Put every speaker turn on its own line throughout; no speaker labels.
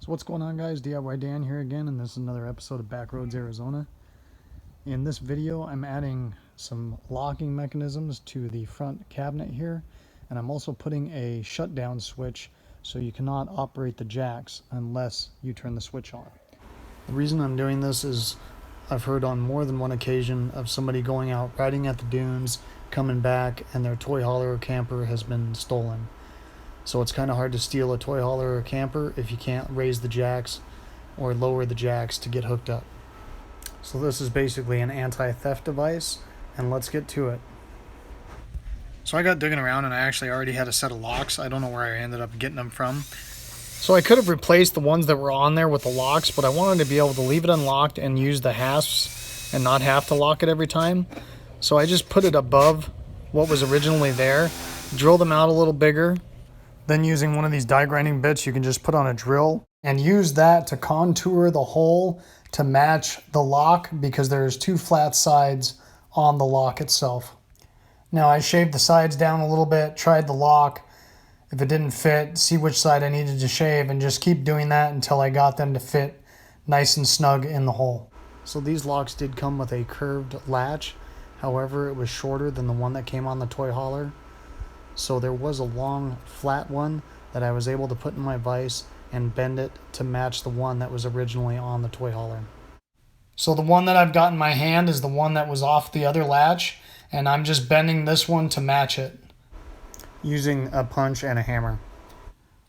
So what's going on, guys? DIY Dan here again, and this is another episode of Backroads Arizona. In this video I'm adding some locking mechanisms to the front cabinet here, and I'm also putting a shutdown switch so you cannot operate the jacks unless you turn the switch on. The reason I'm doing this is I've heard on more than one occasion of somebody going out riding at the dunes, coming back, and their toy hauler or camper has been stolen. So it's kind of hard to steal a toy hauler or camper if you can't raise the jacks or lower the jacks to get hooked up. So this is basically an anti-theft device, and let's get to it. So I got digging around and I actually already had a set of locks. I don't know where I ended up getting them from. So I could have replaced the ones that were on there with the locks, but I wanted to be able to leave it unlocked and use the hasps and not have to lock it every time. So I just put it above what was originally there, drill them out a little bigger. Then using one of these die grinding bits, you can just put on a drill and use that to contour the hole to match the lock, because there's two flat sides on the lock itself. Now I shaved the sides down a little bit, tried the lock. If it didn't fit, see which side I needed to shave, and just keep doing that until I got them to fit nice and snug in the hole. So these locks did come with a curved latch. However, it was shorter than the one that came on the toy hauler. So there was a long flat one that I was able to put in my vise and bend it to match the one that was originally on the toy hauler. So the one that I've got in my hand is the one that was off the other latch, and I'm just bending this one to match it using a punch and a hammer.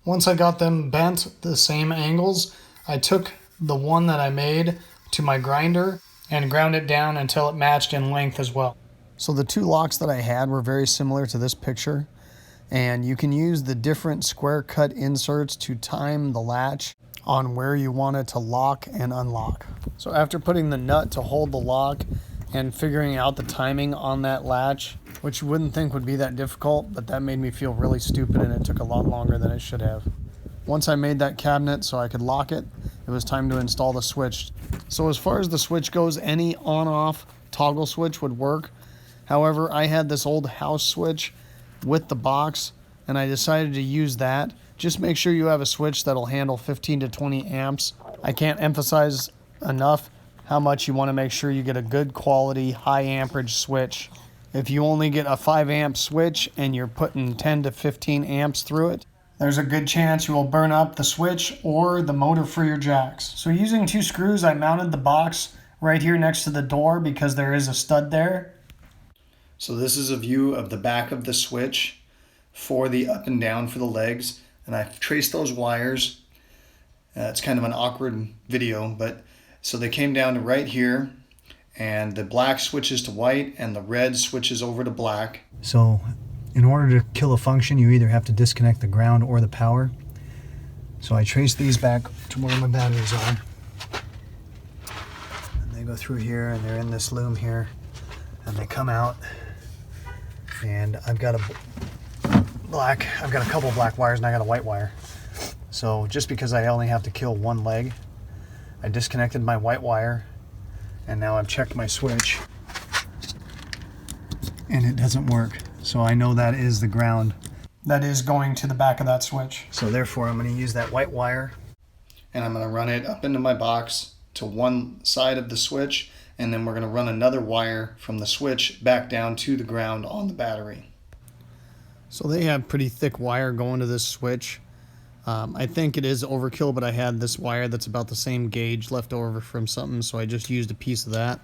Once I got them bent the same angles, I took the one that I made to my grinder and ground it down until it matched in length as well. So the two locks that I had were very similar to this picture, and you can use the different square cut inserts to time the latch on where you want it to lock and unlock. So after putting the nut to hold the lock and figuring out the timing on that latch, which you wouldn't think would be that difficult, but that made me feel really stupid and it took a lot longer than it should have. Once I made that cabinet so I could lock it, it was time to install the switch. So as far as the switch goes, any on-off toggle switch would work. However, I had this old house switch with the box, and I decided to use that. Just make sure you have a switch that'll handle 15 to 20 amps. I can't emphasize enough how much you want to make sure you get a good quality, high amperage switch. If you only get a 5 amp switch and you're putting 10 to 15 amps through it, there's a good chance you will burn up the switch or the motor for your jacks. So using 2 screws, I mounted the box right here next to the door because there is a stud there. So this is a view of the back of the switch for the up and down for the legs, and I've traced those wires. It's kind of an awkward video, but so they came down to right here, and the black switches to white and the red switches over to black. So in order to kill a function, you either have to disconnect the ground or the power. So I traced these back to where my batteries are, and they go through here and they're in this loom here, and they come out. And I've got a couple black wires and I got a white wire. So just because I only have to kill one leg, I disconnected my white wire, and now I've checked my switch and it doesn't work. So I know that is the ground that is going to the back of that switch. So therefore I'm going to use that white wire, and I'm going to run it up into my box to one side of the switch, and then we're going to run another wire from the switch back down to the ground on the battery. So they have pretty thick wire going to this switch. I think it is overkill, but I had this wire that's about the same gauge left over from something, so I just used a piece of that.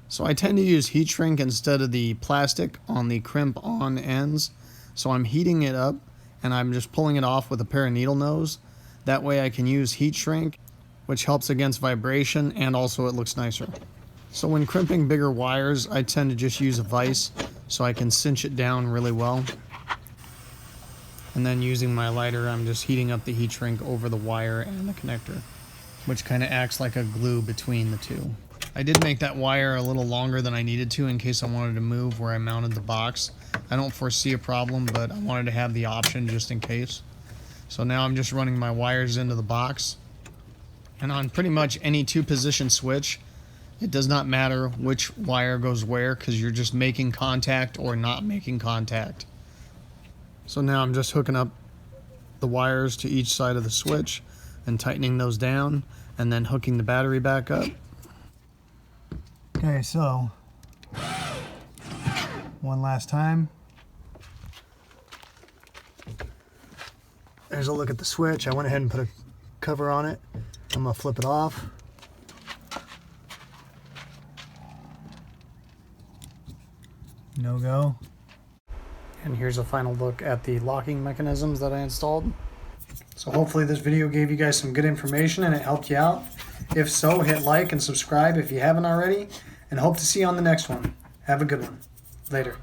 So I tend to use heat shrink instead of the plastic on the crimp on ends. So I'm heating it up and I'm just pulling it off with a pair of needle nose. That way I can use heat shrink, which helps against vibration, and also it looks nicer. So when crimping bigger wires, I tend to just use a vise so I can cinch it down really well. And then using my lighter, I'm just heating up the heat shrink over the wire and the connector, which kind of acts like a glue between the two. I did make that wire a little longer than I needed to in case I wanted to move where I mounted the box. I don't foresee a problem, but I wanted to have the option just in case. So now I'm just running my wires into the box. And on pretty much any 2-position switch, it does not matter which wire goes where, because you're just making contact or not making contact. So now I'm just hooking up the wires to each side of the switch, and tightening those down and then hooking the battery back up. Okay, so one last time. There's a look at the switch. I went ahead and put a cover on it. I'm gonna flip it off. No go. And here's a final look at the locking mechanisms that I installed. So hopefully this video gave you guys some good information and it helped you out. If so, hit like and subscribe if you haven't already, and hope to see you on the next one. Have a good one. Later.